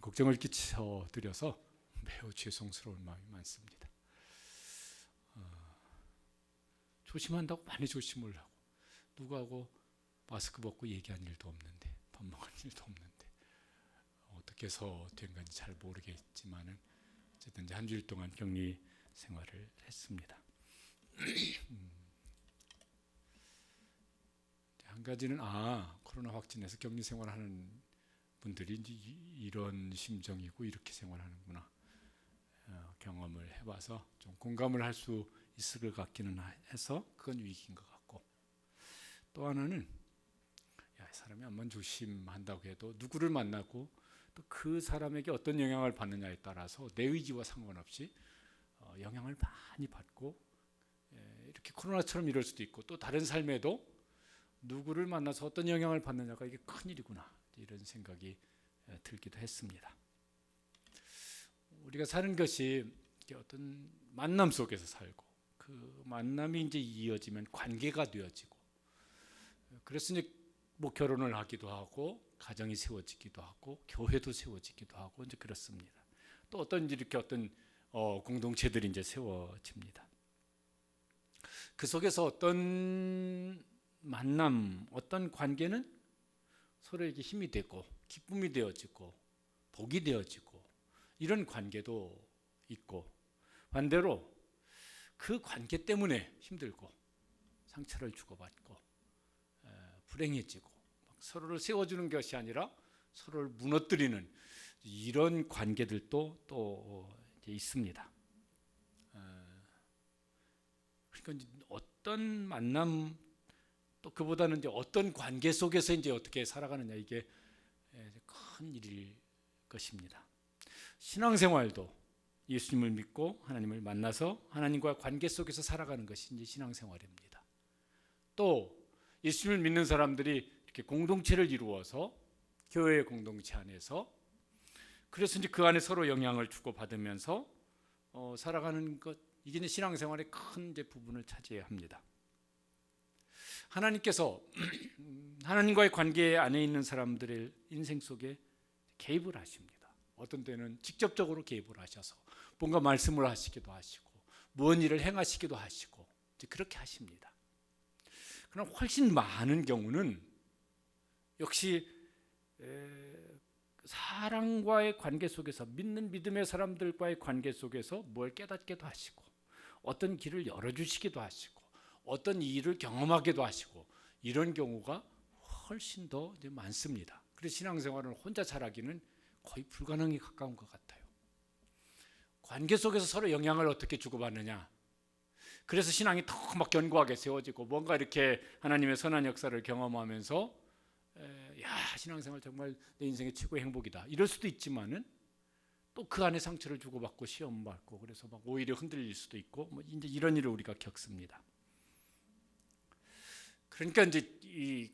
걱정을 끼쳐 드려서 매우 죄송스러운 마음이 많습니다. 조심한다고 많이 조심을 하고 누구하고 마스크 벗고 얘기한 일도 없는데 밥 먹은 일도 없는데 어떻게 해서 된 건지 잘 모르겠지만은 어쨌든 이제 한 주일 동안 격리 생활을 했습니다. 한 가지는 코로나 확진해서 격리 생활하는 분들이 이제 이런 심정이고 이렇게 생활하는구나 경험을 해봐서 좀 공감을 할 수 있을 것 같기는 해서 그건 위기인 것 같고, 또 하나는 이 사람이 암만 조심한다고 해도 누구를 만나고 또 그 사람에게 어떤 영향을 받느냐에 따라서 내 의지와 상관없이 영향을 많이 받고 이렇게 코로나처럼 이럴 수도 있고, 또 다른 삶에도 누구를 만나서 어떤 영향을 받느냐가 이게 큰일이구나 이런 생각이 들기도 했습니다. 우리가 사는 것이 어떤 만남 속에서 살고 그 만남이 이제 이어지면 관계가 되어지고, 그래서 이제 뭐 결혼을 하기도 하고 가정이 세워지기도 하고 교회도 세워지기도 하고 이제 그렇습니다. 또 이렇게 어떤 공동체들이 이제 세워집니다. 그 속에서 어떤 만남, 어떤 관계는 서로에게 힘이 되고 기쁨이 되어지고 복이 되어지고 이런 관계도 있고, 반대로 그 관계 때문에 힘들고 상처를 주고받고 불행해지고 서로를 세워주는 것이 아니라 서로를 무너뜨리는 이런 관계들도 또 있습니다. 그러니까 어떤 만남, 또 그보다는 이제 어떤 관계 속에서 이제 어떻게 살아가느냐, 이게 큰 일일 것입니다. 신앙생활도 예수님을 믿고 하나님을 만나서 하나님과 관계 속에서 살아가는 것이 이제 신앙생활입니다. 또 예수님을 믿는 사람들이 이렇게 공동체를 이루어서 교회의 공동체 안에서, 그래서 이제 그 안에 서로 영향을 주고 받으면서 살아가는 것, 이게 이제 신앙생활의 큰 이제 부분을 차지해야 합니다. 하나님께서 하나님과의 관계 안에 있는 사람들의 인생 속에 개입을 하십니다. 어떤 때는 직접적으로 개입을 하셔서 뭔가 말씀을 하시기도 하시고 무언 일을 행하시기도 하시고 이제 그렇게 하십니다. 그러나 훨씬 많은 경우는 역시 사랑과의 관계 속에서, 믿는 믿음의 사람들과의 관계 속에서 뭘 깨닫기도 하시고 어떤 길을 열어주시기도 하시고 어떤 일을 경험하기도 하시고, 이런 경우가 훨씬 더 이제 많습니다. 그래서 신앙생활을 혼자 잘하기는 거의 불가능에 가까운 것 같아요. 관계 속에서 서로 영향을 어떻게 주고받느냐, 그래서 신앙이 더 막 견고하게 세워지고 뭔가 이렇게 하나님의 선한 역사를 경험하면서 신앙생활 정말 내 인생의 최고의 행복이다 이럴 수도 있지만은, 또 그 안에 상처를 주고받고 시험 받고 그래서 막 오히려 흔들릴 수도 있고 뭐 이제 이런 일을 우리가 겪습니다. 그러니까 이제 이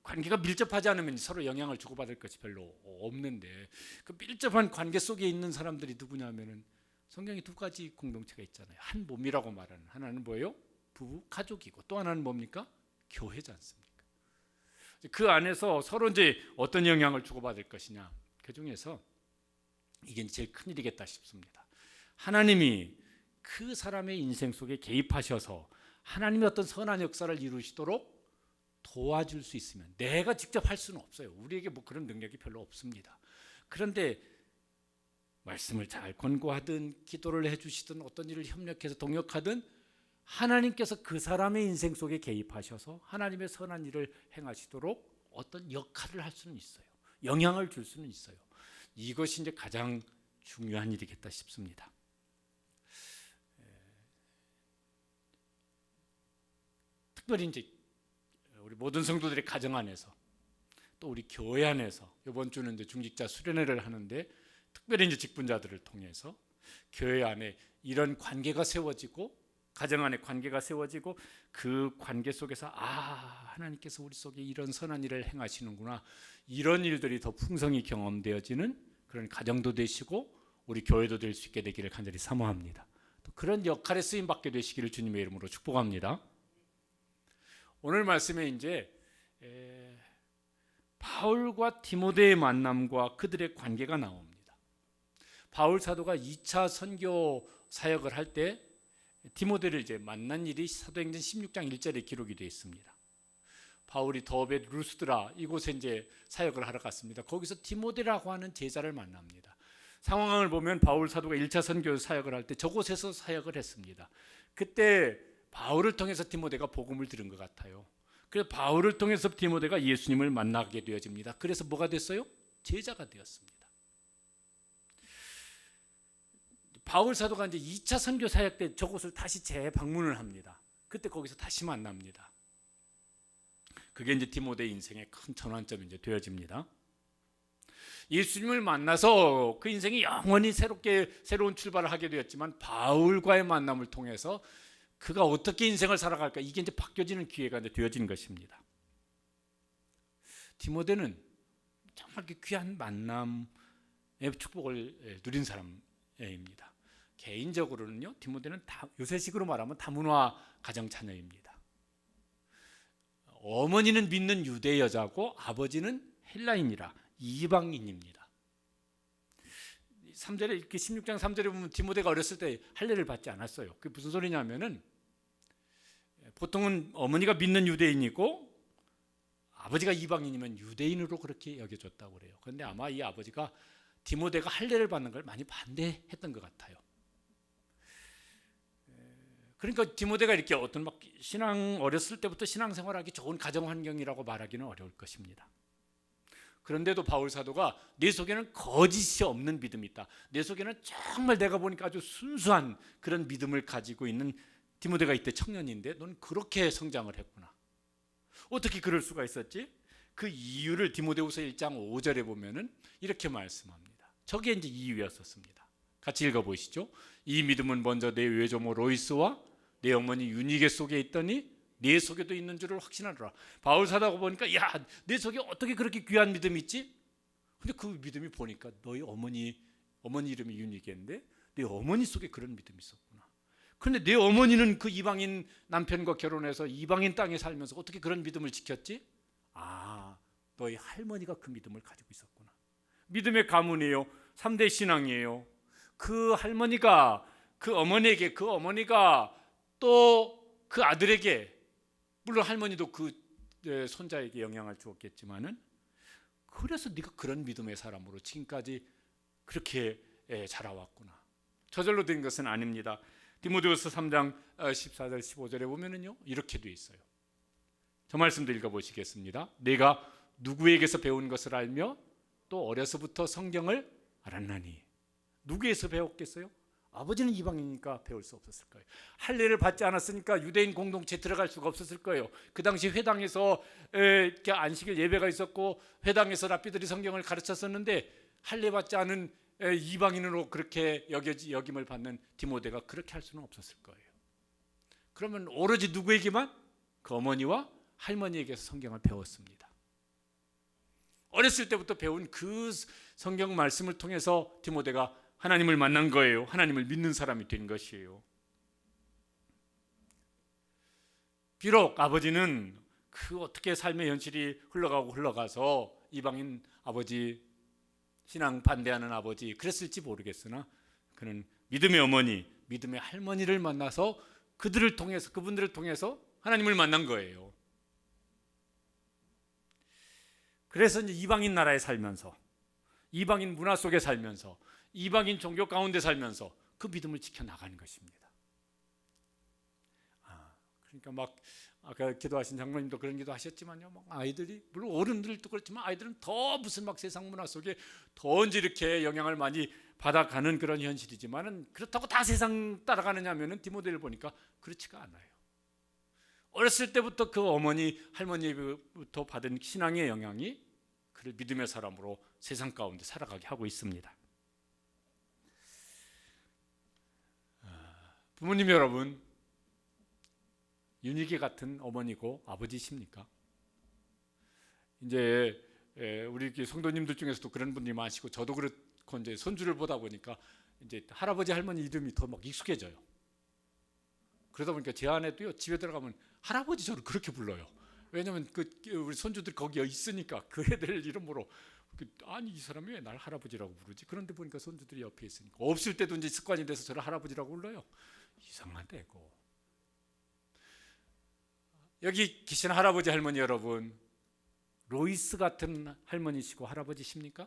관계가 밀접하지 않으면 서로 영향을 주고받을 것이 별로 없는데, 그 밀접한 관계 속에 있는 사람들이 누구냐면은 성경에 두 가지 공동체가 있잖아요. 한 몸이라고 말하는, 하나는 뭐예요? 부부 가족이고, 또 하나는 뭡니까? 교회지 않습니까? 그 안에서 서로 이제 어떤 영향을 주고받을 것이냐, 그 중에서 이게 제일 큰 일이겠다 싶습니다. 하나님이 그 사람의 인생 속에 개입하셔서 하나님의 어떤 선한 역사를 이루시도록 도와줄 수 있으면, 내가 직접 할 수는 없어요. 우리에게 뭐 그런 능력이 별로 없습니다. 그런데 말씀을 잘 권고하든 기도를 해주시든 어떤 일을 협력해서 동역하든 하나님께서 그 사람의 인생 속에 개입하셔서 하나님의 선한 일을 행하시도록 어떤 역할을 할 수는 있어요. 영향을 줄 수는 있어요. 이것이 이제 가장 중요한 일이겠다 싶습니다. 특별히 이제 우리 모든 성도들의 가정 안에서, 또 우리 교회 안에서 이번 주는 이제 중직자 수련회를 하는데, 특별히 이제 직분자들을 통해서 교회 안에 이런 관계가 세워지고 가정 안에 관계가 세워지고 그 관계 속에서 하나님께서 우리 속에 이런 선한 일을 행하시는구나, 이런 일들이 더 풍성히 경험되어지는 그런 가정도 되시고 우리 교회도 될 수 있게 되기를 간절히 사모합니다. 또 그런 역할에 쓰임 받게 되시기를 주님의 이름으로 축복합니다. 오늘 말씀에 이제 바울과 디모데의 만남과 그들의 관계가 나옵니다. 바울 사도가 2차 선교 사역을 할 때 디모데를 이제 만난 일이 사도행전 16장 1절에 기록이 되어 있습니다. 바울이 더베 루스드라 이곳에 이제 사역을 하러 갔습니다. 거기서 디모데라고 하는 제자를 만납니다. 상황을 보면 바울 사도가 1차 선교 사역을 할 때 저곳에서 사역을 했습니다. 그때 바울을 통해서 디모데가 복음을 들은 것 같아요. 그래서 바울을 통해서 디모데가 예수님을 만나게 되어집니다. 그래서 뭐가 됐어요? 제자가 되었습니다. 바울 사도가 이제 2차 선교 사역 때 저곳을 다시 재방문을 합니다. 그때 거기서 다시 만납니다. 그게 이제 디모데 인생의 큰 전환점이 이제 되어집니다. 예수님을 만나서 그 인생이 영원히 새로운 출발을 하게 되었지만 바울과의 만남을 통해서 그가 어떻게 인생을 살아갈까 이게 이제 바뀌어지는 기회가 이제 되어진 것입니다. 디모데는 정말 귀한 만남의 축복을 누린 사람입니다. 개인적으로는요, 디모데는 요새식으로 말하면 다문화 가정 자녀입니다. 어머니는 믿는 유대 여자고 아버지는 헬라인이라 이방인입니다. 3절에 이렇게 16장 3절에 보면 디모데가 어렸을 때 할례를 받지 않았어요. 그게 무슨 소리냐면은 보통은 어머니가 믿는 유대인이고 아버지가 이방인이면 유대인으로 그렇게 여겨졌다고 그래요. 그런데 아마 이 아버지가 디모데가 할례를 받는 걸 많이 반대했던 것 같아요. 그러니까 디모데가 이렇게 어떤 막 어렸을 때부터 신앙생활하기 좋은 가정 환경이라고 말하기는 어려울 것입니다. 그런데도 바울 사도가 내 속에는 거짓이 없는 믿음이 있다. 내 속에는 정말 내가 보니까 아주 순수한 그런 믿음을 가지고 있는 디모데가 이때 청년인데 넌 그렇게 성장을 했구나. 어떻게 그럴 수가 있었지? 그 이유를 디모데후서 1장 5절에 보면은 이렇게 말씀합니다. 저게 이제 이유였었습니다. 같이 읽어보시죠. 이 믿음은 먼저 내 외조모 로이스와 내 어머니 유니게 속에 있더니 내 속에도 있는 줄을 확신하노라. 바울 사도가 보니까 야, 내 속에 어떻게 그렇게 귀한 믿음이 있지? 근데 그 믿음이 보니까 너희 어머니 이름이 유니게인데 내 어머니 속에 그런 믿음이 있었구나. 그런데 내 어머니는 그 이방인 남편과 결혼해서 이방인 땅에 살면서 어떻게 그런 믿음을 지켰지? 아, 너희 할머니가 그 믿음을 가지고 있었구나. 믿음의 가문이에요. 3대 신앙이에요. 그 할머니가 그 어머니에게, 그 어머니가 또 그 아들에게, 물론 할머니도 그 손자에게 영향을 주었겠지만은 그래서 네가 그런 믿음의 사람으로 지금까지 그렇게 자라왔구나. 저절로 된 것은 아닙니다. 디모데후서 3장 14절 15절에 보면은요 이렇게 돼 있어요. 저 말씀도 읽어보시겠습니다. 내가 누구에게서 배운 것을 알며 또 어려서부터 성경을 알았나니. 누구에서 배웠겠어요? 아버지는 이방이니까 배울 수 없었을 거예요. 할례를 받지 않았으니까 유대인 공동체에 들어갈 수가 없었을 거예요. 그 당시 회당에서 이렇게 안식일 예배가 있었고 회당에서 랍비들이 성경을 가르쳤었는데 할례 받지 않은 이방인으로 그렇게 여김을 받는 디모데가 그렇게 할 수는 없었을 거예요. 그러면 오로지 누구에게만? 그 어머니와 할머니에게서 성경을 배웠습니다. 어렸을 때부터 배운 그 성경 말씀을 통해서 디모데가 하나님을 만난 거예요. 하나님을 믿는 사람이 된 것이에요. 비록 아버지는 그 어떻게 삶의 현실이 흘러가서 이방인 아버지, 신앙 반대하는 아버지 그랬을지 모르겠으나 그는 믿음의 어머니, 믿음의 할머니를 만나서 그분들을 통해서 하나님을 만난 거예요. 그래서 이제 이방인 나라에 살면서, 이방인 문화 속에 살면서, 이방인 종교 가운데 살면서 그 믿음을 지켜나가는 것입니다. 그러니까 막 아까 기도하신 장로님도 그런 기도 하셨지만요, 막 아이들이, 물론 어른들도 그렇지만 아이들은 더 무슨 막 세상 문화 속에 더 이렇게 영향을 많이 받아가는 그런 현실이지만은 그렇다고 다 세상 따라가느냐 하면은 디모데를 보니까 그렇지가 않아요. 어렸을 때부터 그 어머니, 할머니부터 받은 신앙의 영향이 그를 믿음의 사람으로 세상 가운데 살아가게 하고 있습니다. 부모님 여러분, 유니게 같은 어머니고 아버지십니까? 이제 우리 성도님들 중에서도 그런 분들이 많으시고 저도 그렇고 이제 손주를 보다 보니까 이제 할아버지 할머니 이름이 더 막 익숙해져요. 그러다 보니까 제 아내도요 집에 들어가면 할아버지 저를 그렇게 불러요. 왜냐하면 우리 손주들 거기 있으니까 그 애들 이름으로 아니 이 사람이 왜 날 할아버지라고 부르지? 그런데 보니까 손주들이 옆에 있으니까 없을 때도 이제 습관이 돼서 저를 할아버지라고 불러요. 이상한데 고. 여기 계신 할아버지 할머니 여러분, 로이스 같은 할머니시고 할아버지십니까?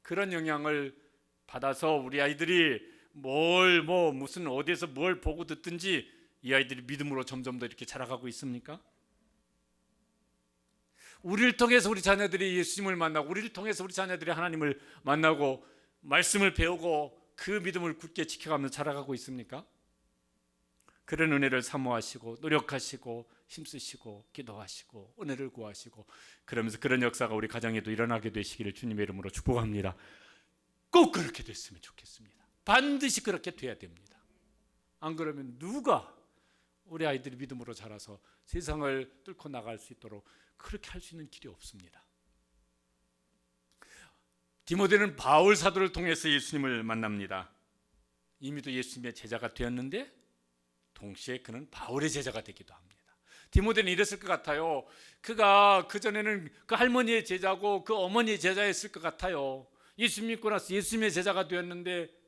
그런 영향을 받아서 우리 아이들이 무슨 어디에서 뭘 보고 듣든지 이 아이들이 믿음으로 점점 더 이렇게 자라가고 있습니까? 우리를 통해서 우리 자녀들이 예수님을 만나고, 우리를 통해서 우리 자녀들이 하나님을 만나고 말씀을 배우고 그 믿음을 굳게 지켜가면서 자라가고 있습니까? 그런 은혜를 사모하시고 노력하시고 힘쓰시고 기도하시고 은혜를 구하시고, 그러면서 그런 역사가 우리 가정에도 일어나게 되시기를 주님의 이름으로 축복합니다. 꼭 그렇게 됐으면 좋겠습니다. 반드시 그렇게 돼야 됩니다. 안 그러면 누가 우리 아이들이 믿음으로 자라서 세상을 뚫고 나갈 수 있도록 그렇게 할 수 있는 길이 없습니다. 디모데는 바울 사도를 통해서 예수님을 만납니다. 이미도 예수님의 제자가 되었는데 동시에 그는 바울의 제자가 되기도 합니다. 디모데는 이랬을 것 같아요. 그가 그전에는 그 할머니의 제자고 그 어머니의 제자였을 것 같아요. 예수 믿고 나서 예수님의 제자가 되었는데,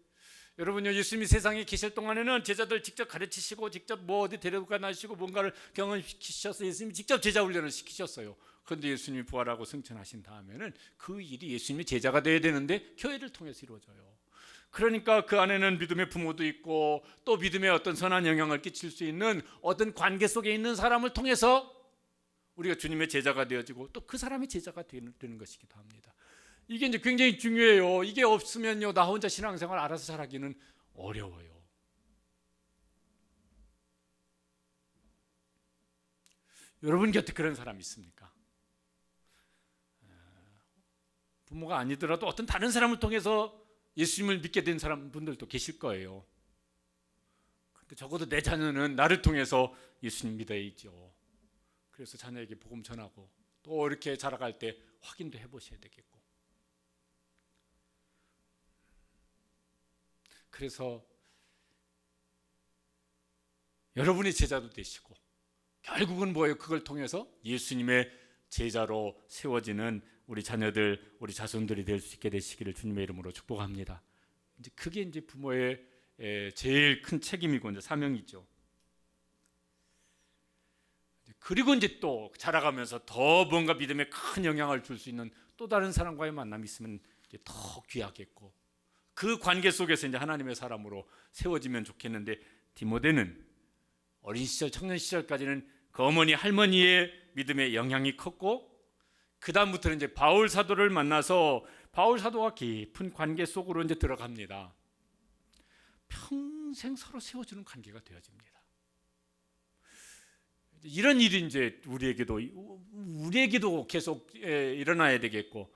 여러분요, 예수님이 세상에 계실 동안에는 제자들 직접 가르치시고 직접 어디 데려가 나시고 뭔가를 경험시키셔서 예수님이 직접 제자 훈련을 시키셨어요. 그런데 예수님이 부활하고 승천하신 다음에는 그 일이 예수님의 제자가 되어야 되는데 교회를 통해서 이루어져요. 그러니까 그 안에는 믿음의 부모도 있고 또 믿음의 어떤 선한 영향을 끼칠 수 있는 어떤 관계 속에 있는 사람을 통해서 우리가 주님의 제자가 되어지고 또 그 사람의 제자가 되는 것이기도 합니다. 이게 이제 굉장히 중요해요. 이게 없으면요, 나 혼자 신앙생활 알아서 잘하기는 어려워요. 여러분 곁에 그런 사람 있습니까? 부모가 아니더라도 어떤 다른 사람을 통해서 예수님을 믿게 된 사람 분들도 계실 거예요. 근데 적어도 내 자녀는 나를 통해서 예수님 믿어야죠. 그래서 자녀에게 복음 전하고 또 이렇게 자라갈 때 확인도 해보셔야 되겠고, 그래서 여러분이 제자도 되시고 결국은 뭐예요? 그걸 통해서 예수님의 제자로 세워지는 우리 자녀들, 우리 자손들이 될 수 있게 되시기를 주님의 이름으로 축복합니다. 이제 그게 이제 부모의 제일 큰 책임이고 이제 사명이죠. 그리고 이제 또 자라가면서 더 뭔가 믿음에 큰 영향을 줄 수 있는 또 다른 사람과의 만남이 있으면 이제 더 귀하겠고, 그 관계 속에서 이제 하나님의 사람으로 세워지면 좋겠는데, 디모데는 어린 시절, 청년 시절까지는 그 어머니, 할머니의 믿음의 영향이 컸고, 그 다음부터는 이제 바울 사도를 만나서 바울 사도와 깊은 관계 속으로 이제 들어갑니다. 평생 서로 세워주는 관계가 되어집니다. 이런 일이 이제 우리에게도 계속 일어나야 되겠고,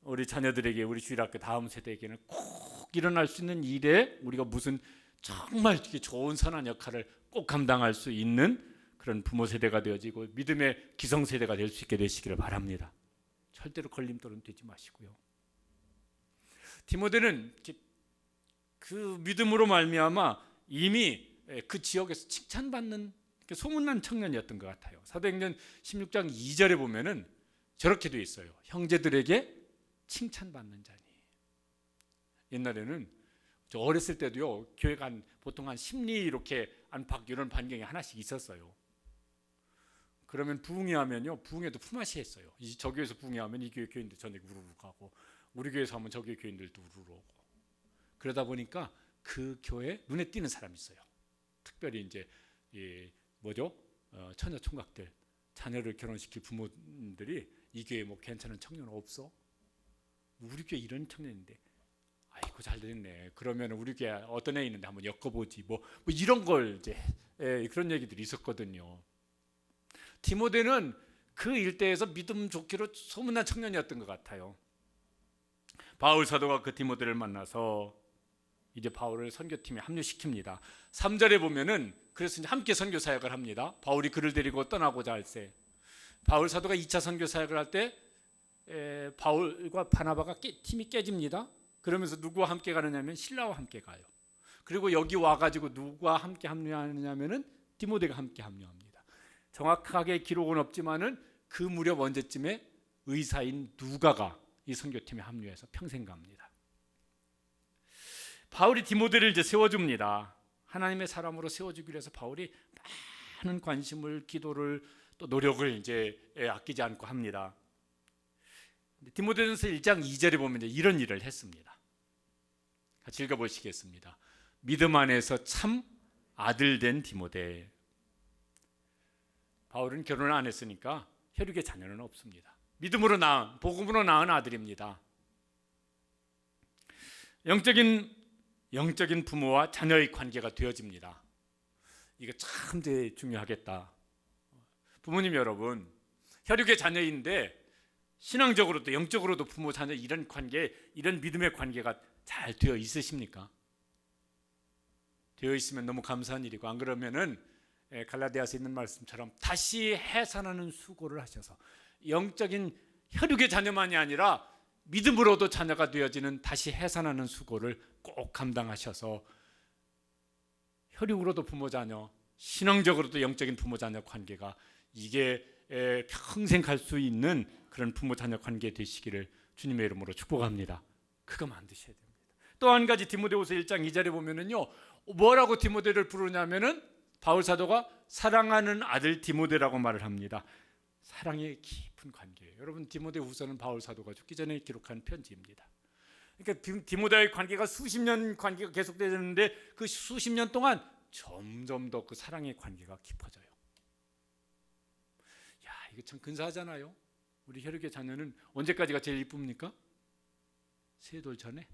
우리 자녀들에게, 우리 주일학교 다음 세대에게는 꼭 일어날 수 있는 일에 우리가 무슨 정말 좋은 선한 역할을 꼭 감당할 수 있는 그런 부모 세대가 되어지고 믿음의 기성 세대가 될 수 있게 되시기를 바랍니다. 절대로 걸림돌은 되지 마시고요. 디모데는 그 믿음으로 말미암아 이미 그 지역에서 칭찬받는 소문난 청년이었던 것 같아요. 사도행전 16장 2절에 보면은 저렇게 되어 있어요. 형제들에게 칭찬받는 자니. 옛날에는 저 어렸을 때도요, 교회가 보통 한 10리 이렇게 안팎 이런 반경이 하나씩 있었어요. 그러면 부흥회하면요, 부흥회도 품앗이 했어요. 저 교회에서 부흥회하면 이 교회 교인들 전에 우르르 가고, 우리 교회에서 하면 저 교회 교인들도 우르르 오고. 그러다 보니까 그 교회 눈에 띄는 사람이 있어요. 특별히 이제 처녀 총각들, 자녀를 결혼시킬 부모들이 이 교회 뭐 괜찮은 청년 없어? 우리 교회 이런 청년인데, 아이고 잘 됐네. 그러면 우리 교회 어떤 애 있는데 한번 엮어보지. 뭐 이런 걸 이제 그런 얘기들이 있었거든요. 디모데는 그 일대에서 믿음 좋기로 소문난 청년이었던 것 같아요. 바울 사도가 그 디모데를 만나서 이제 바울을 선교팀에 합류시킵니다. 3절에 보면은 그래서 이제 함께 선교 사역을 합니다. 바울이 그를 데리고 떠나고자 할 때, 바울 사도가 2차 선교 사역을 할 때 바울과 바나바가 팀이 깨집니다. 그러면서 누구와 함께 가느냐면 실라와 함께 가요. 그리고 여기 와가지고 누구와 함께 합류하느냐면은 디모데가 함께 합류합니다. 정확하게 기록은 없지만은 그 무렵 언제쯤에 의사인 누가가 이 선교팀에 합류해서 평생 갑니다. 바울이 디모데를 이제 세워줍니다. 하나님의 사람으로 세워주기 위해서 바울이 많은 관심을, 기도를, 또 노력을 이제 아끼지 않고 합니다. 디모데전서 1장 2절에 보면 이제 이런 일을 했습니다. 같이 읽어보시겠습니다. 믿음 안에서 참 아들 된 디모데. 바울은 결혼을 안 했으니까 혈육의 자녀는 없습니다. 믿음으로 낳은, 복음으로 낳은 아들입니다. 영적인 부모와 자녀의 관계가 되어집니다. 이거 참 중요하겠다. 부모님 여러분, 혈육의 자녀인데 신앙적으로도 영적으로도 부모 자녀 이런 관계, 이런 믿음의 관계가 잘 되어 있으십니까? 되어 있으면 너무 감사한 일이고, 안 그러면은 갈라디아서 있는 말씀처럼 다시 해산하는 수고를 하셔서 영적인 혈육의 자녀만이 아니라 믿음으로도 자녀가 되어지는 다시 해산하는 수고를 꼭 감당하셔서 혈육으로도 부모 자녀, 신앙적으로도 영적인 부모 자녀 관계가 이게 평생 갈 수 있는 그런 부모 자녀 관계 되시기를 주님의 이름으로 축복합니다. 그거 만드셔야 됩니다. 또 한 가지 디모데후서 1장 2절에 보면은요, 뭐라고 디모데를 부르냐면은 바울 사도가 사랑하는 아들 디모데라고 말을 합니다. 사랑의 깊은 관계예요. 여러분, 디모데후서는 바울 사도가 죽기 전에 기록한 편지입니다. 그러니까 디모데와의 관계가 수십 년 관계가 계속되는데 그 수십 년 동안 점점 더 그 사랑의 관계가 깊어져요. 야, 이거 참 근사하잖아요. 우리 혈육의 자녀는 언제까지가 제일 이쁩니까? 세 돌 전에.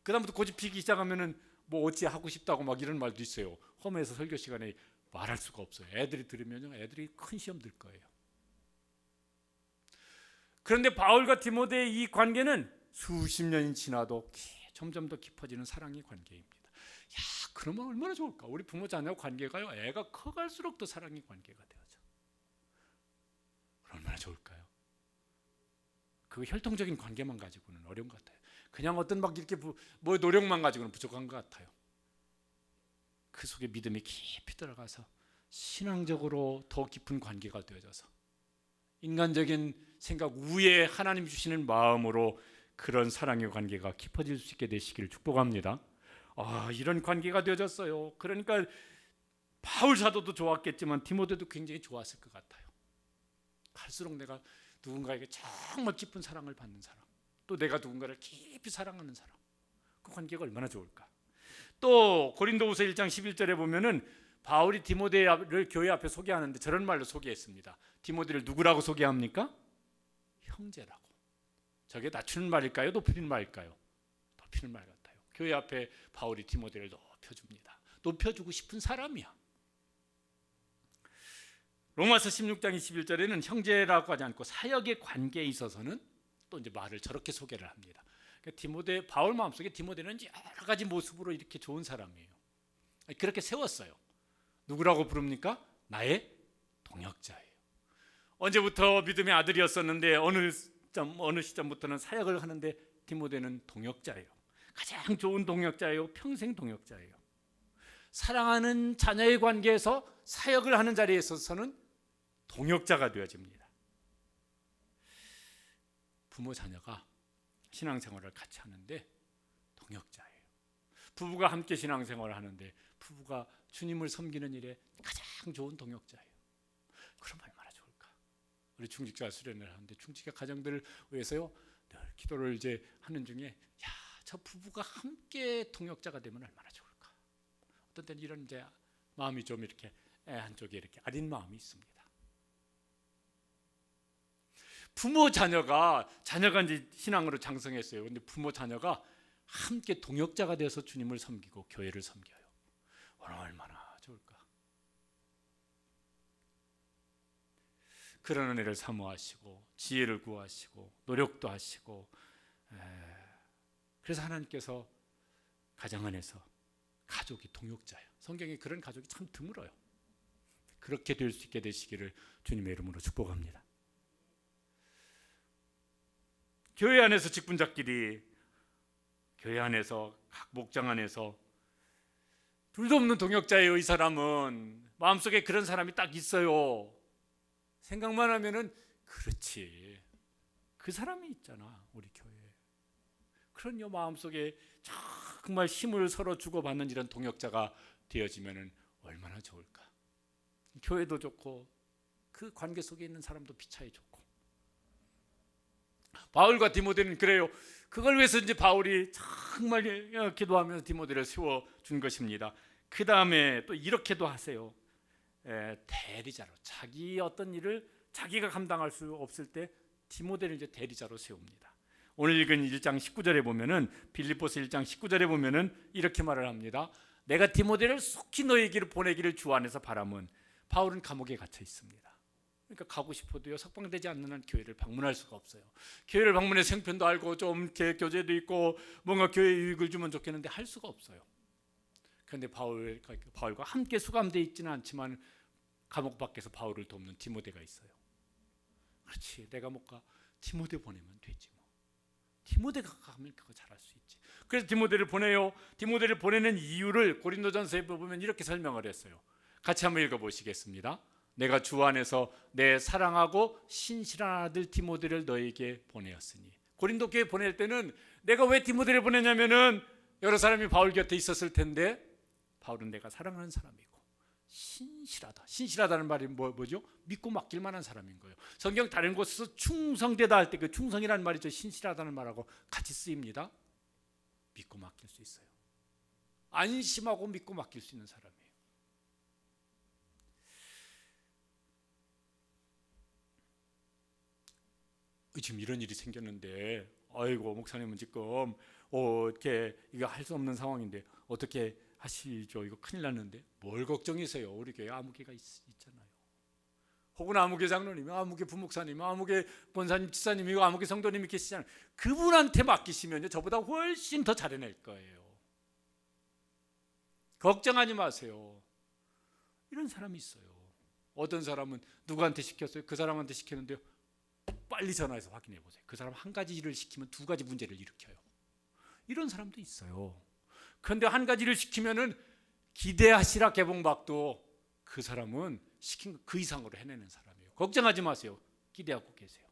그 다음부터 고집 피기 시작하면은 뭐 어찌 하고 싶다고 막 이런 말도 있어요. 홈에서 설교 시간에 말할 수가 없어요. 애들이 들으면요, 애들이 큰 시험 들 거예요. 그런데 바울과 디모데의 이 관계는 수십 년이 지나도 점점 더 깊어지는 사랑의 관계입니다. 야, 그러면 얼마나 좋을까? 우리 부모 자녀 관계가요, 애가 커갈수록 더 사랑의 관계가 되어져. 얼마나 좋을까요? 그 혈통적인 관계만 가지고는 어려운 것 같아요. 그냥 어떤 막 이렇게 뭐 노력만 가지고는 부족한 것 같아요. 그 속에 믿음이 깊이 들어가서 신앙적으로 더 깊은 관계가 되어져서 인간적인 생각 위에 하나님 주시는 마음으로 그런 사랑의 관계가 깊어질 수 있게 되시기를 축복합니다. 이런 관계가 되어졌어요. 그러니까 바울 사도도 좋았겠지만 디모데도 굉장히 좋았을 것 같아요. 갈수록 내가 누군가에게 정말 깊은 사랑을 받는 사람, 또 내가 누군가를 깊이 사랑하는 사람, 그 관계가 얼마나 좋을까. 또 고린도후서 1장 11절에 보면은 바울이 디모데를 교회 앞에 소개하는데 저런 말로 소개했습니다. 디모데를 누구라고 소개합니까? 형제라고. 저게 낮추는 말일까요? 높이는 말일까요? 높이는 말 같아요. 교회 앞에 바울이 디모데를 높여줍니다. 높여주고 싶은 사람이야. 로마서 16장 21절에는 형제라고 하지 않고 사역의 관계에 있어서는 또 이제 말을 저렇게 소개를 합니다. 그러니까 디모데, 바울 마음속에 디모데는 여러 가지 모습으로 이렇게 좋은 사람이에요. 그렇게 세웠어요. 누구라고 부릅니까? 나의 동역자예요. 언제부터 믿음의 아들이었었는데 어느 시점부터는 사역을 하는데 디모데는 동역자예요. 가장 좋은 동역자예요. 평생 동역자예요. 사랑하는 자녀의 관계에서 사역을 하는 자리에 있어서는 동역자가 되어집니다. 부모 자녀가 신앙생활을 같이 하는데 동역자예요. 부부가 함께 신앙생활을 하는데 부부가 주님을 섬기는 일에 가장 좋은 동역자예요. 그럼 얼마나 좋을까. 우리 중직자 수련을 하는데 중직자 가정들을 위해서요, 늘 기도를 이제 하는 중에 저 부부가 함께 동역자가 되면 얼마나 좋을까. 어떤 때는 이런 이제 마음이 좀 이렇게 한쪽에 이렇게 아린 마음이 있습니다. 부모 자녀가 이제 신앙으로 장성했어요. 근데 부모 자녀가 함께 동역자가 되어서 주님을 섬기고 교회를 섬겨요. 얼마나 좋을까. 그런 은혜를 사모하시고 지혜를 구하시고 노력도 하시고, 그래서 하나님께서 가정 안에서 가족이 동역자예요. 성경에 그런 가족이 참 드물어요. 그렇게 될 수 있게 되시기를 주님의 이름으로 축복합니다. 교회 안에서 직분자끼리, 교회 안에서 각 목장 안에서 둘도 없는 동역자예요. 이 사람은 마음속에 그런 사람이 딱 있어요. 생각만 하면은 그렇지, 그 사람이 있잖아 우리 교회에. 그런 마음속에 정말 힘을 서로 주고받는 이런 동역자가 되어지면은 얼마나 좋을까. 교회도 좋고 그 관계 속에 있는 사람도 피차에 좋고. 바울과 디모데는 그래요. 그걸 위해서 이제 바울이 정말 기도하면서 디모데를 세워준 것입니다. 그 다음에 또 이렇게도 하세요. 대리자로, 자기 어떤 일을 자기가 감당할 수 없을 때 디모데를 이제 대리자로 세웁니다. 오늘 읽은 1장 19절에 보면은, 빌립보서 1장 19절에 보면은 이렇게 말을 합니다. 내가 디모데를 속히 너에게로 보내기를 주 안에서 바람은. 바울은 감옥에 갇혀 있습니다. 그러니까 가고 싶어도요, 석방되지 않는 한 교회를 방문할 수가 없어요. 교회를 방문해서 형편도 알고 좀 교제도 있고 뭔가 교회 유익을 주면 좋겠는데 할 수가 없어요. 그런데 바울과 함께 수감되어 있지는 않지만 감옥 밖에서 바울을 돕는 디모데가 있어요. 그렇지, 내가 못 가, 디모데 보내면 되지 뭐. 디모데가 가면 그거 잘할 수 있지. 그래서 디모데를 보내요. 디모데를 보내는 이유를 고린도전서에 보면 이렇게 설명을 했어요. 같이 한번 읽어보시겠습니다. 내가 주 안에서 내 사랑하고 신실한 아들 디모데를 너에게 보내었으니. 고린도 교회 보낼 때는 내가 왜 디모데를 보내냐면은 여러 사람이 바울 곁에 있었을 텐데 바울은 내가 사랑하는 사람이고 신실하다. 신실하다는 말이 뭐죠? 믿고 맡길 만한 사람인 거예요. 성경 다른 곳에서 충성되다 할 때 그 충성이라는 말이죠. 신실하다는 말하고 같이 쓰입니다. 믿고 맡길 수 있어요. 안심하고 믿고 맡길 수 있는 사람이에요. 지금 이런 일이 생겼는데, 아이고 목사님은 지금 이렇게 이거 할 수 없는 상황인데 어떻게 하시죠? 이거 큰일 났는데. 뭘 걱정이세요? 우리 교회 아무개가 있잖아요. 혹은 아무개 장로님, 아무개 부목사님, 아무개 권사님, 지사님, 아무개 성도님이 계시잖아요. 그분한테 맡기시면요, 저보다 훨씬 더 잘해낼 거예요. 걱정하지 마세요. 이런 사람이 있어요. 어떤 사람은 누구한테 시켰어요? 그 사람한테 시켰는데요, 빨리 전화해서 확인해 보세요. 그 사람 한 가지 일을 시키면 두 가지 문제를 일으켜요. 이런 사람도 있어요. 그런데 한 가지를 시키면은 기대하시라 개봉박도 그 사람은 시킨 그 이상으로 해내는 사람이에요. 걱정하지 마세요. 기대하고 계세요.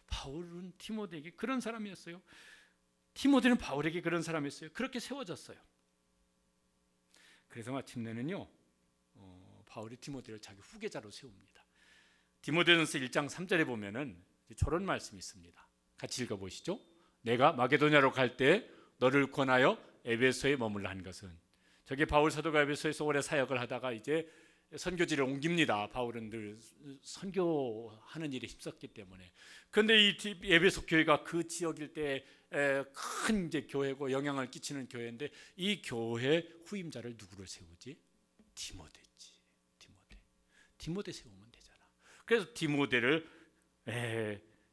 바울은 디모데에게 그런 사람이었어요. 디모데는 바울에게 그런 사람이었어요. 그렇게 세워졌어요. 그래서 마침내는요, 바울이 디모데를 자기 후계자로 세웁니다. 디모데전서 1장 3절에 보면은 저런 말씀이 있습니다. 같이 읽어보시죠. 내가 마게도냐로 갈 때 너를 권하여 에베소에 머물라 한 것은. 저게 바울 사도가 에베소에서 오래 사역을 하다가 이제 선교지를 옮깁니다. 바울은 늘 선교하는 일에 힘썼기 때문에. 그런데 이 에베소 교회가 그 지역일 때 큰 이제 교회고 영향을 끼치는 교회인데, 이 교회 후임자를 누구를 세우지? 디모데지. 디모데 세우면 되잖아. 그래서 디모데를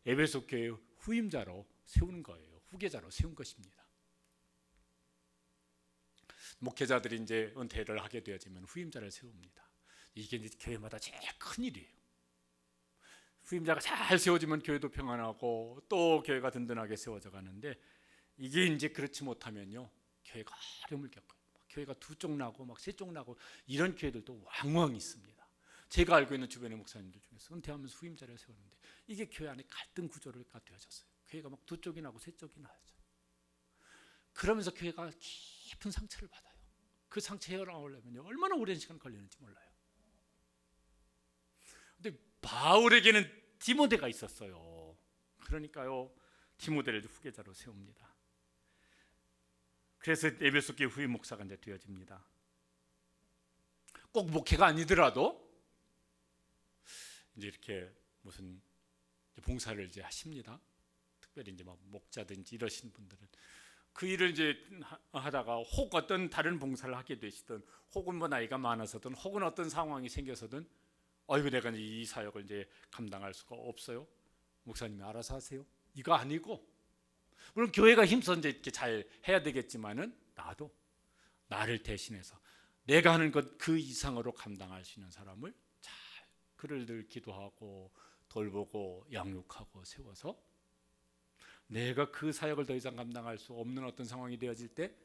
에베소 교회 후임자로 세우는 거예요. 후계자로 세운 것입니다. 목회자들이 이제 은퇴를 하게 되어지면 후임자를 세웁니다. 이게 이제 교회마다 제일 큰 일이에요. 후임자가 잘 세워지면 교회도 평안하고 또 교회가 든든하게 세워져 가는데, 이게 이제 그렇지 못하면요, 교회가 어려움을 겪어요. 교회가 두 쪽 나고 막 세 쪽 나고 이런 교회들도 왕왕 있습니다. 제가 알고 있는 주변의 목사님들 중에서 은퇴하면서 후임자를 세웠는데 이게 교회 안에 갈등 구조가 되어졌어요. 교회가 막 두 쪽이 나고 세 쪽이 나죠. 그러면서 교회가 깊은 상처를 받아요. 그 상처 헤어나오려면 얼마나 오랜 시간 걸리는지 몰라요. 근데 바울에게는 디모데가 있었어요. 그러니까요, 디모데를 후계자로 세웁니다. 그래서 에베소 교회 후임 목사가 이제 되어집니다. 꼭 목회가 아니더라도 이제 이렇게 무슨 봉사를 이제 하십니다. 특별히 이제 막 목자든지 이러신 분들은 그 일을 이제 하다가 혹 어떤 다른 봉사를 하게 되시든, 혹은 뭐 나이가 많아서든, 혹은 어떤 상황이 생겨서든, 아이고 내가 이제 이 사역을 이제 감당할 수가 없어요. 목사님이 알아서 하세요. 이거 아니고, 물론 교회가 힘써 이제 이렇게 잘 해야 되겠지만은 나도 나를 대신해서 내가 하는 것 그 이상으로 감당할 수 있는 사람을 잘 그를 늘 기도하고 돌보고 양육하고 세워서 내가 그 사역을 더 이상 감당할 수 없는 어떤 상황이 되어질 때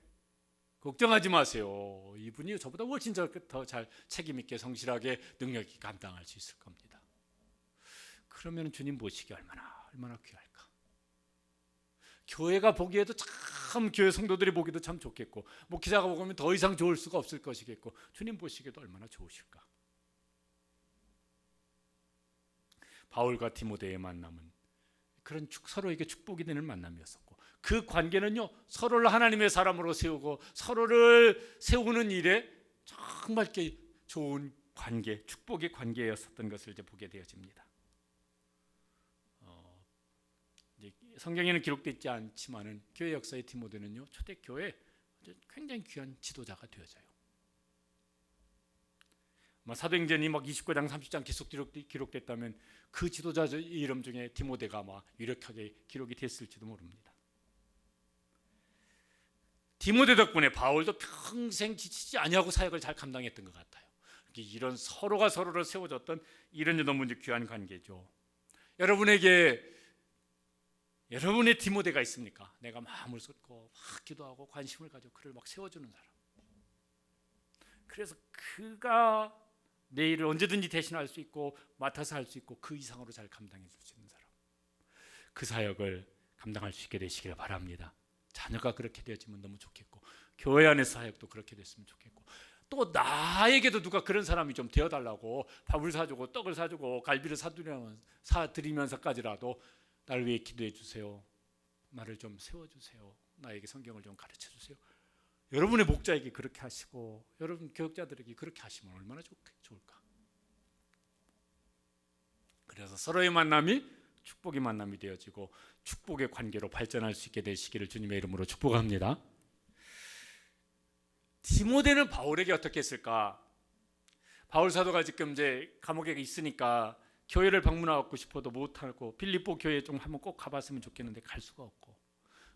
걱정하지 마세요. 이분이 저보다 훨씬 더 잘 책임 있게 성실하게 능력 있게 감당할 수 있을 겁니다. 그러면 주님 보시기 얼마나 귀할까. 교회가 보기에도 참, 교회 성도들이 보기도 참 좋겠고, 목회자가 보면 더 이상 좋을 수가 없을 것이겠고, 주님 보시기에도 얼마나 좋으실까. 바울과 디모데의 만남은 그런 서로에게 축복이 되는 만남이었었고, 그 관계는요, 서로를 하나님의 사람으로 세우고 서로를 세우는 일에 정말 좋은 관계, 축복의 관계였었던 것을 이제 보게 되어집니다. 성경에는 기록되어 있지 않지만은 교회 역사의 디모데는요, 초대교회 굉장히 귀한 지도자가 되어져요. 사도행전이 29장 30장 계속 기록됐다면 그 지도자 이름 중에 디모데가 유력하게 기록이 됐을지도 모릅니다. 디모데 덕분에 바울도 평생 지치지 아니하고 사역을 잘 감당했던 것 같아요. 이런 서로가 서로를 세워줬던 이런 너무 귀한 관계죠. 여러분의 디모데가 있습니까? 내가 마음을 쏟고 막 기도하고 관심을 가지고 그를 막 세워주는 사람. 그래서 그가 내 일을 언제든지 대신할 수 있고 맡아서 할 수 있고 그 이상으로 잘 감당해 줄 수 있는 사람. 그 사역을 감당할 수 있게 되시기를 바랍니다. 자녀가 그렇게 되어지면 너무 좋겠고, 교회 안의 사역도 그렇게 됐으면 좋겠고, 또 나에게도 누가 그런 사람이 좀 되어달라고 밥을 사주고 떡을 사주고 갈비를 사드리면서까지라도 나를 위해 기도해 주세요. 나를 좀 세워주세요. 나에게 성경을 좀 가르쳐 주세요. 여러분의 목자에게 그렇게 하시고 여러분 교역자들에게 그렇게 하시면 얼마나 좋을까. 그래서 서로의 만남이 축복의 만남이 되어지고 축복의 관계로 발전할 수 있게 되시기를 주님의 이름으로 축복합니다. 디모데는 바울에게 어떻게 했을까? 바울 사도가 지금 이제 감옥에 있으니까 교회를 방문하고 싶어도 못하고 필립보 교회에 좀 한번 꼭 가봤으면 좋겠는데 갈 수가 없고,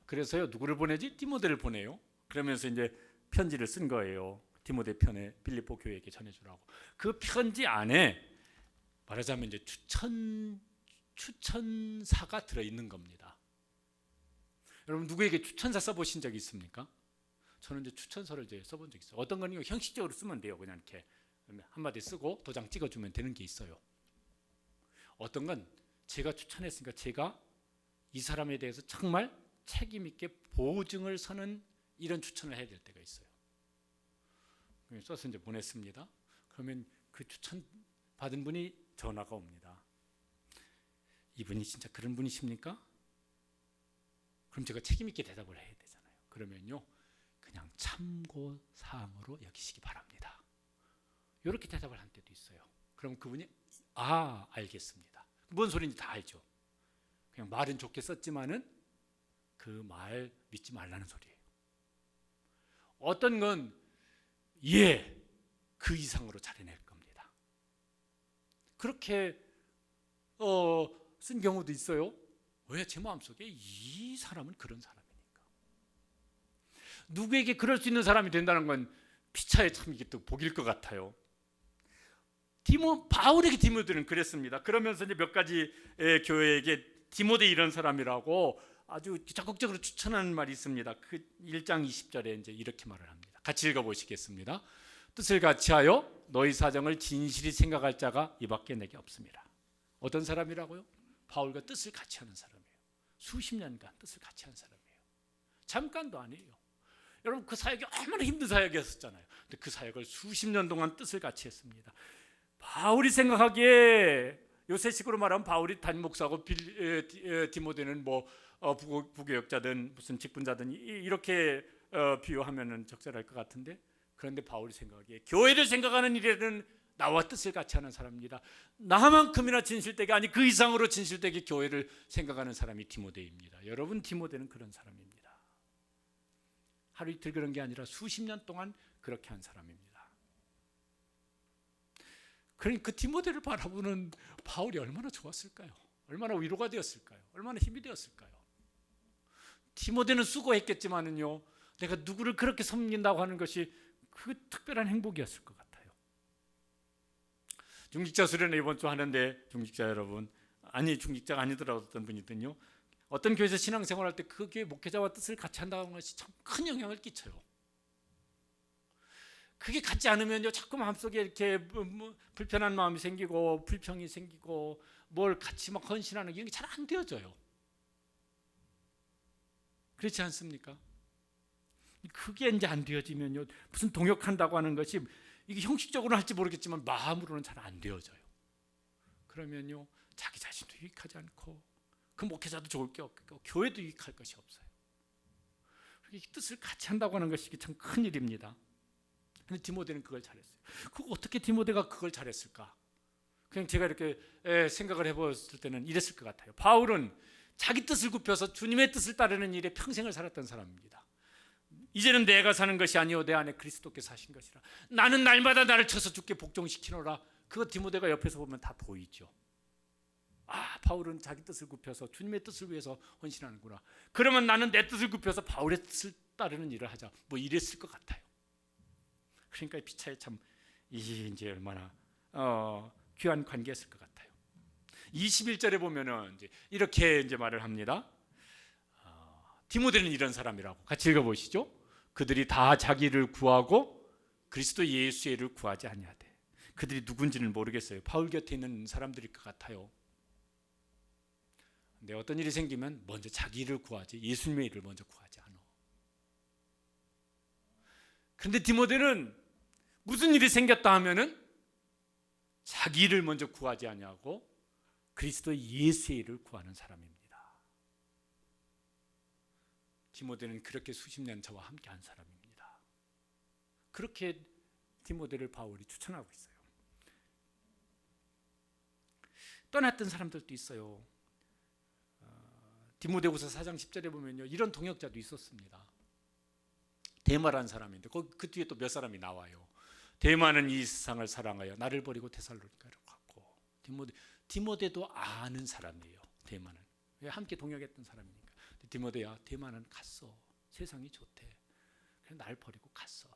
그래서요 누구를 보내지? 디모데를 보내요. 그러면서 이제 편지를 쓴 거예요. 디모데 편에 필립보 교회에게 전해주라고. 그 편지 안에 말하자면 이제 추천사가 들어있는 겁니다. 여러분 누구에게 추천사 써보신 적이 있습니까? 저는 이제 추천서를 이제 써본 적이 있어요. 어떤 거는 형식적으로 쓰면 돼요. 그냥 이렇게 한마디 쓰고 도장 찍어주면 되는 게 있어요. 어떤 건 제가 추천했으니까 제가 이 사람에 대해서 정말 책임 있게 보증을 서는 이런 추천을 해야 될 때가 있어요. 써서 이제 보냈습니다. 그러면 그 추천 받은 분이 전화가 옵니다. 이분이 진짜 그런 분이십니까? 그럼 제가 책임 있게 대답을 해야 되잖아요. 그러면요, 그냥 참고 사항으로 여기시기 바랍니다. 이렇게 대답을 한 때도 있어요. 그럼 그분이 알겠습니다. 뭔 소리인지 다 알죠. 그냥 말은 좋게 썼지만은 그 말 믿지 말라는 소리예요. 어떤 건 그 이상으로 잘해낼 겁니다. 그렇게 쓴 경우도 있어요. 왜? 제 마음속에 이 사람은 그런 사람이니까. 누구에게 그럴 수 있는 사람이 된다는 건 피차에 참 이게 또 복일 것 같아요. 바울에게 디모데는 그랬습니다. 그러면서 이제 몇 가지 교회에게 디모데 이런 사람이라고 아주 적극적으로 추천하는 말이 있습니다. 그 1장 20절에 이제 이렇게 말을 합니다. 같이 읽어보시겠습니다. 뜻을 같이하여 너희 사정을 진실히 생각할 자가 이밖에 내게 없습니다. 어떤 사람이라고요? 바울과 뜻을 같이 하는 사람이에요. 수십 년간 뜻을 같이 한 사람이에요. 잠깐도 아니에요. 여러분 그 사역이 얼마나 힘든 사역이었잖아요. 근데 그 사역을 수십 년 동안 뜻을 같이 했습니다. 바울이 생각하기에 요새식으로 말하면 바울이 담임 목사고 디모데는 부교역자든 무슨 직분자든 이렇게 비유하면은 적절할 것 같은데, 그런데 바울이 생각하기에 교회를 생각하는 일에는 나와 뜻을 같이 하는 사람입니다. 나만큼이나 진실되게, 아니 그 이상으로 진실되게 교회를 생각하는 사람이 디모데입니다. 여러분 디모데는 그런 사람입니다. 하루 이틀 그런 게 아니라 수십 년 동안 그렇게 한 사람입니다. 그러니 그 디모데를 바라보는 바울이 얼마나 좋았을까요? 얼마나 위로가 되었을까요? 얼마나 힘이 되었을까요? 디모데는 수고했겠지만은요, 내가 누구를 그렇게 섬긴다고 하는 것이 그 특별한 행복이었을 것 같아요. 중직자 수련회 이번 주 하는데 중직자 여러분, 중직자가 아니더라도 어떤 분이든요, 어떤 교회에서 신앙생활할 때 그 교회 목회자와 뜻을 같이 한다는 것이 참 큰 영향을 끼쳐요. 그게 같지 않으면요 자꾸 마음속에 이렇게 불편한 마음이 생기고 불평이 생기고 뭘 같이 막 헌신하는 게 잘 안 되어져요. 그렇지 않습니까? 그게 이제 안 되어지면요 무슨 동역한다고 하는 것이 이게 형식적으로는 할지 모르겠지만 마음으로는 잘 안 되어져요. 그러면요 자기 자신도 유익하지 않고 그 목회자도 좋을 게 없고 교회도 유익할 것이 없어요. 이 뜻을 같이 한다고 하는 것이 참 큰 일입니다. 근데 디모데는 그걸 잘했어요. 어떻게 디모데가 그걸 잘했을까? 그냥 제가 이렇게 생각을 해봤을 때는 이랬을 것 같아요. 바울은 자기 뜻을 굽혀서 주님의 뜻을 따르는 일에 평생을 살았던 사람입니다. 이제는 내가 사는 것이 아니요 내 안에 그리스도께서 사신 것이라. 나는 날마다 나를 쳐서 죽게 복종시키노라. 그거 디모데가 옆에서 보면 다 보이죠. 아, 바울은 자기 뜻을 굽혀서 주님의 뜻을 위해서 헌신하는구나. 그러면 나는 내 뜻을 굽혀서 바울의 뜻을 따르는 일을 하자. 뭐 이랬을 것 같아요. 그러니까 피차에 참 이제 얼마나 귀한 관계였을 것 같아요. 21절에 보면은 이제 이렇게 이제 말을 합니다. 디모데는 이런 사람이라고 같이 읽어보시죠. 그들이 다 자기를 구하고 그리스도 예수의 일을 구하지 아니하되. 그들이 누군지는 모르겠어요. 바울 곁에 있는 사람들일 것 같아요. 근데 어떤 일이 생기면 먼저 자기 일을 구하지 예수님의 일을 먼저 구하지 않아. 그런데 디모데는 무슨 일이 생겼다 하면은 자기 일을 먼저 구하지 아니하고 그리스도 예수의 일을 구하는 사람입니다. 디모데는 그렇게 수십 년 저와 함께한 사람입니다. 그렇게 디모데를 바울이 추천하고 있어요. 떠났던 사람들도 있어요. 디모데후서 4장 10절에 보면요 이런 동역자도 있었습니다. 데마라는 사람인데 그 뒤에 또 몇 사람이 나와요. 데마는 이 세상을 사랑하여 나를 버리고 데살로니가로 갔고. 디모데도 아는 사람이에요. 데마는 함께 동역했던 사람이니까. 디모데야, 데마는 갔어. 세상이 좋대. 그래서 날 버리고 갔어.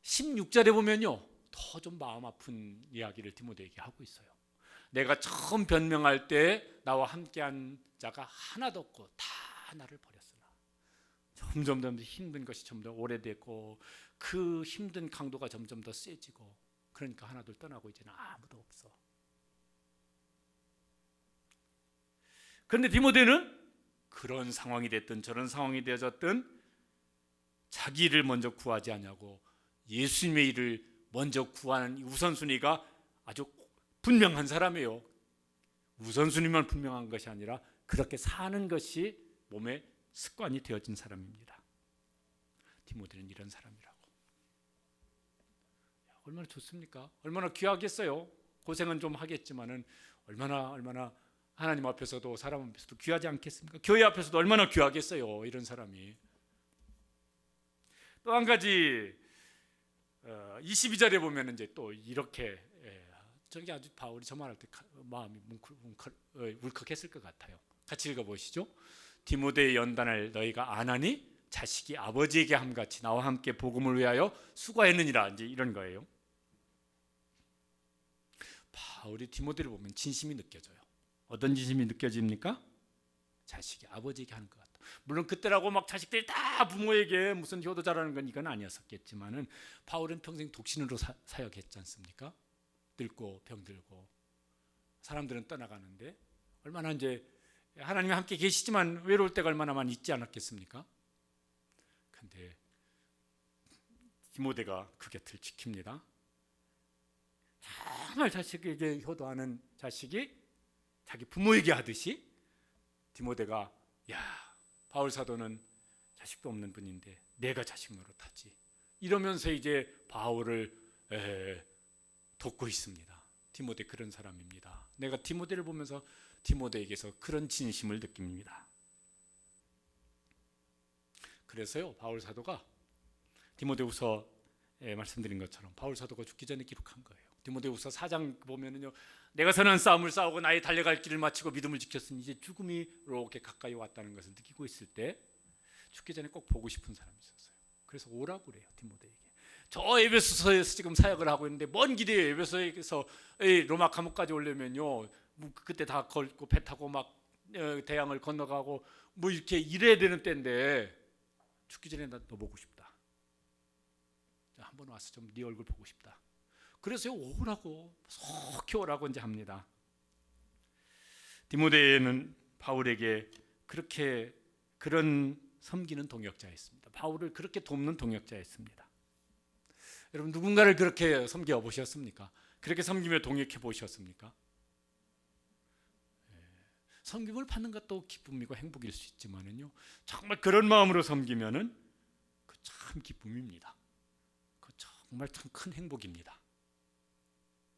16절에 보면요 더 좀 마음 아픈 이야기를 디모데에게 하고 있어요. 내가 처음 변명할 때 나와 함께한 자가 하나도 없고 다 나를 버렸으나 점점 더 힘든 것이 점점 더 오래되고 그 힘든 강도가 점점 더 세지고 그러니까 하나둘 떠나고 이제는 아무도 없어. 그런데 디모데는 그런 상황이 됐든 저런 상황이 되어졌든 자기를 먼저 구하지 않냐고 예수님의 일을 먼저 구하는 우선순위가 아주 분명한 사람이에요. 우선순위만 분명한 것이 아니라 그렇게 사는 것이 몸에 습관이 되어진 사람입니다. 디모데는 이런 사람이라고. 얼마나 좋습니까? 얼마나 귀하겠어요. 고생은 좀 하겠지만은 얼마나 하나님 앞에서도 사람 앞에서도 귀하지 않겠습니까? 교회 앞에서도 얼마나 귀하겠어요. 이런 사람이. 또 한 가지 22절에 보면 이제 또 이렇게 저기 아주 바울이 저 말할 때 마음이 울컥했을 것 같아요. 같이 읽어보시죠. 디모데의 연단을 너희가 안 하니 자식이 아버지에게 함같이 나와 함께 복음을 위하여 수고했느니라. 이제 이런 거예요. 바울이 디모데를 보면 진심이 느껴져요. 어떤 진심이 느껴집니까? 자식이 아버지에게 하는 것 같다. 물론 그때라고 막 자식들이 다 부모에게 무슨 효도 잘하는 건 이건 아니었었겠지만은 바울은 평생 독신으로 사역했지 않습니까? 늙고 병들고 사람들은 떠나가는데 얼마나 이제 하나님이 함께 계시지만 외로울 때가 얼마나 많이 있지 않았겠습니까? 근데 디모데가 그 곁을 지킵니다. 정말 자식에게 효도하는 자식이 자기 부모에게 하듯이 디모데가 바울 사도는 자식도 없는 분인데 내가 자식 노릇하지 이러면서 이제 바울을 돕고 있습니다. 디모데 그런 사람입니다. 내가 디모데를 보면서 디모데에게서 그런 진심을 느낍니다. 그래서요 바울 사도가 디모데후서에 말씀드린 것처럼 바울 사도가 죽기 전에 기록한 거예요. 디모데후서 4장 보면은요 내가 선한 싸움을 싸우고 나의 달려갈 길을 마치고 믿음을 지켰으니 이제 죽음이 이렇게 가까이 왔다는 것을 느끼고 있을 때 죽기 전에 꼭 보고 싶은 사람이 있었어요. 그래서 오라고 그래요 디모데에게. 저 에베소서에서 지금 사역을 하고 있는데 먼 길이에요. 에베소에서 로마 감옥까지 오려면요 그때 다 걸고 배 타고 막 대양을 건너가고 뭐 이렇게 이래야 되는 때인데 죽기 전에 나 너 보고 싶다. 한번 와서 좀 네 얼굴 보고 싶다. 그래서 오라고 속히 오라고 이제 합니다. 디모데는 바울에게 그렇게 그런 섬기는 동역자였습니다. 바울을 그렇게 돕는 동역자였습니다. 여러분 누군가를 그렇게 섬겨 보셨습니까? 그렇게 섬기며 동역해 보셨습니까? 섬김을 받는 것도 기쁨이고 행복일 수 있지만은요, 정말 그런 마음으로 섬기면은 그 참 기쁨입니다. 그 정말 참 큰 행복입니다.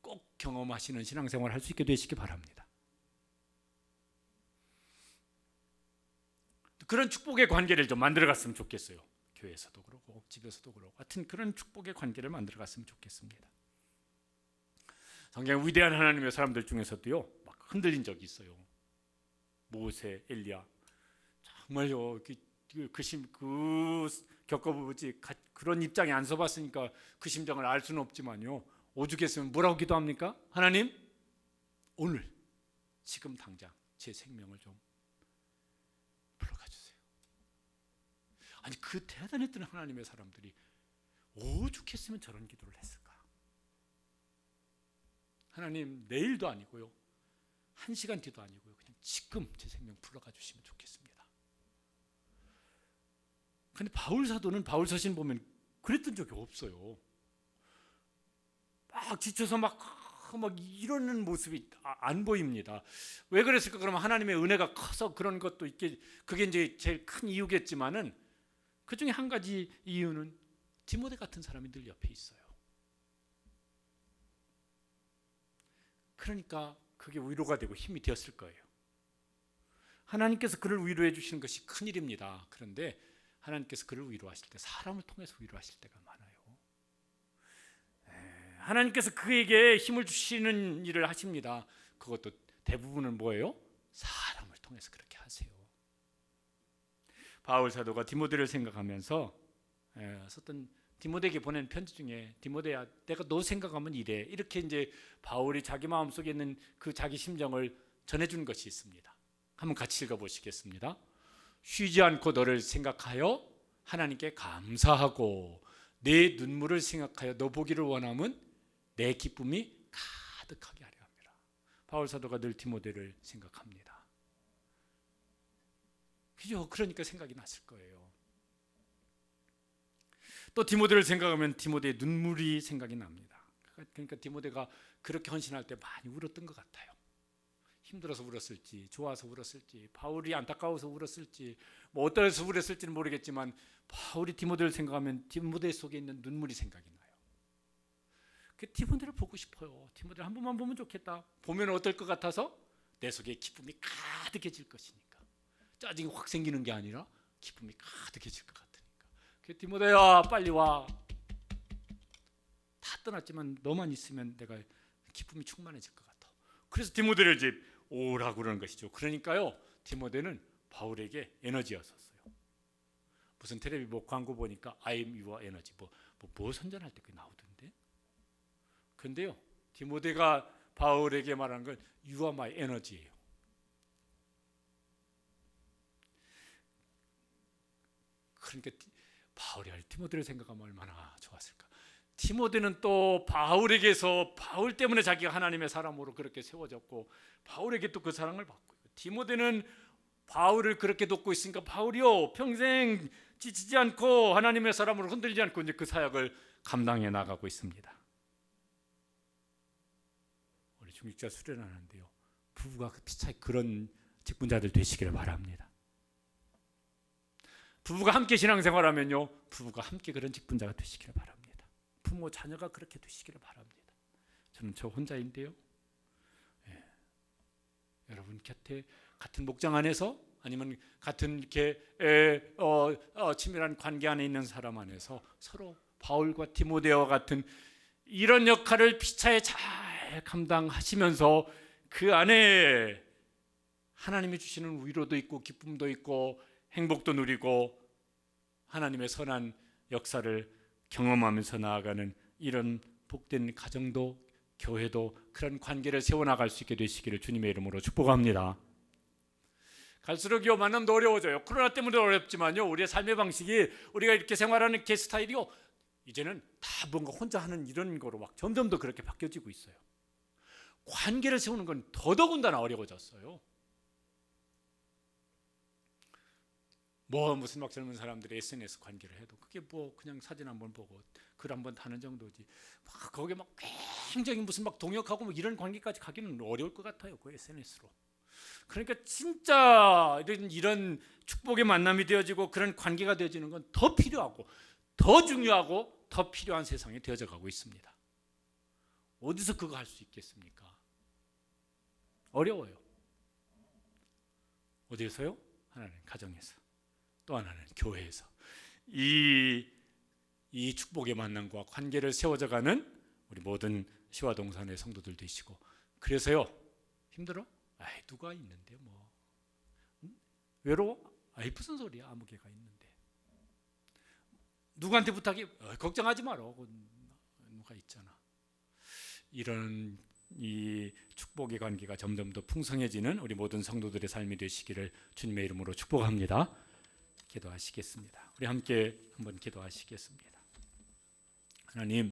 꼭 경험하시는 신앙생활 할 수 있게 되시기 바랍니다. 그런 축복의 관계를 좀 만들어갔으면 좋겠어요. 교회에서도 그러고 집에서도 그러고 하여튼 그런 축복의 관계를 만들어갔으면 좋겠습니다. 성경 위대한 하나님의 사람들 중에서도요, 막 흔들린 적이 있어요. 모세, 엘리야, 정말요 그 겪어보지 그런 입장에 안 서봤으니까 그 심정을 알 수는 없지만요, 오죽했으면 뭐라고 기도합니까? 하나님, 오늘 지금 당장 제 생명을 좀 불러가 주세요. 아니 그 대단했던 하나님의 사람들이 오죽했으면 저런 기도를 했을까? 하나님, 내일도 아니고요, 1시간 뒤도 아니고요, 그냥 지금 제 생명 불러가 주시면 좋겠습니다. 근데 바울 사도는 바울 서신 보면 그랬던 적이 없어요. 막 지쳐서 막 이러는 모습이 안 보입니다. 왜 그랬을까? 그러면 하나님의 은혜가 커서 그런 것도 있게, 그게 이제 제일 큰 이유겠지만은 그 중에 한 가지 이유는 디모데 같은 사람이 늘 옆에 있어요. 그러니까 그게 위로가 되고 힘이 되었을 거예요. 하나님께서 그를 위로해 주시는 것이 큰일입니다. 그런데 하나님께서 그를 위로하실 때 사람을 통해서 위로하실 때가 많아요. 하나님께서 그에게 힘을 주시는 일을 하십니다. 그것도 대부분은 뭐예요? 사람을 통해서 그렇게 하세요. 바울 사도가 디모데를 생각하면서 썼던 디모데에게 보낸 편지 중에, 디모데야, 내가 너 생각하면 이래, 이렇게 이제 바울이 자기 마음속에 있는 그 자기 심정을 전해준 것이 있습니다. 한번 같이 읽어보시겠습니다. 쉬지 않고 너를 생각하여 하나님께 감사하고 내 눈물을 생각하여 너 보기를 원함은 내 기쁨이 가득하게 하려 합니다. 바울 사도가 늘 디모데를 생각합니다. 그죠? 그러니까 생각이 났을 거예요. 또 디모데를 생각하면 디모데의 눈물이 생각이 납니다. 그러니까 디모데가 그렇게 헌신할 때 많이 울었던 것 같아요. 힘들어서 울었을지, 좋아서 울었을지, 바울이 안타까워서 울었을지, 뭐 어떠해서 울었을지는 모르겠지만 바울이 디모데를 생각하면 디모데 속에 있는 눈물이 생각이 나요. 그 디모데를 보고 싶어요. 디모데를 한 번만 보면 좋겠다. 보면 어떨 것 같아서 내 속에 기쁨이 가득해질 것이니까. 짜증이 확 생기는 게 아니라 기쁨이 가득해질 것 같으니까. 그 디모데야, 빨리 와. 다 떠났지만 너만 있으면 내가 기쁨이 충만해질 것 같아. 그래서 디모데를 이제 오라고 그러는 것이죠. 그러니까요, 디모데는 바울에게 에너지였었어요. 무슨 텔레비 뭐 광고 보니까 I am your energy 뭐 선전할 때 그게 나오던데. 근데요, 디모데가 바울에게 말한 건 You are my energy예요. 그러니까 바울이 디모데를 생각하면 얼마나 좋았을까. 디모데는 또 바울에게서, 바울 때문에 자기가 하나님의 사람으로 그렇게 세워졌고 바울에게 또 그 사랑을 받고, 디모데는 바울을 그렇게 돕고 있으니까 바울이요 평생 지치지 않고 하나님의 사람으로 흔들리지 않고 이제 그 사역을 감당해 나가고 있습니다. 우리 중직자 수련하는데요, 부부가 피차에 그런 직분자들 되시기를 바랍니다. 부부가 함께 신앙생활하면요, 부부가 함께 그런 직분자가 되시기를 바랍니다. 부모 자녀가 그렇게 되시기를 바랍니다. 저는 저 혼자인데요, 여러분 곁에 같은 목장 안에서 아니면 같은 이렇게 친밀한 관계 안에 있는 사람 안에서 서로 바울과 디모데와 같은 이런 역할을 피차에 잘 감당하시면서 그 안에 하나님이 주시는 위로도 있고 기쁨도 있고 행복도 누리고 하나님의 선한 역사를 경험하면서 나아가는 이런 복된 가정도 교회도 그런 관계를 세워나갈 수 있게 되시기를 주님의 이름으로 축복합니다. 갈수록요 만남도 어려워져요. 코로나 때문에 어렵지만요. 우리의 삶의 방식이 우리가 이렇게 생활하는 게 스타일이요. 이제는 다 뭔가 혼자 하는 이런 거로 막 점점 더 그렇게 바뀌어지고 있어요. 관계를 세우는 건 더더군다나 어려워졌어요. 무슨 막 젊은 사람들이 SNS 관계를 해도 그게 뭐 그냥 사진 한번 보고 글 한번 다는 정도지. 막 거기에 막 굉장히 무슨 막 동역하고 뭐 이런 관계까지 가기는 어려울 것 같아요. 그 SNS로. 그러니까 진짜 이런 축복의 만남이 되어지고 그런 관계가 되어지는 건 더 필요하고 더 중요하고 더 필요한 세상이 되어져 가고 있습니다. 어디서 그거 할 수 있겠습니까? 어려워요. 어디에서요? 하나는 가정에서, 또 하나는 교회에서 이 축복의 만남과 관계를 세워져가는 우리 모든 시화동산의 성도들 되시고. 그래서요, 힘들어? 아이, 누가 있는데 뭐 외로워? 아이, 무슨 소리야, 아무 개가 있는데. 누구한테 부탁해? 걱정하지 마라, 누가 있잖아. 이런 이 축복의 관계가 점점 더 풍성해지는 우리 모든 성도들의 삶이 되시기를 주님의 이름으로 축복합니다. 기도하시겠습니다. 우리 함께 한번 기도하시겠습니다. 하나님,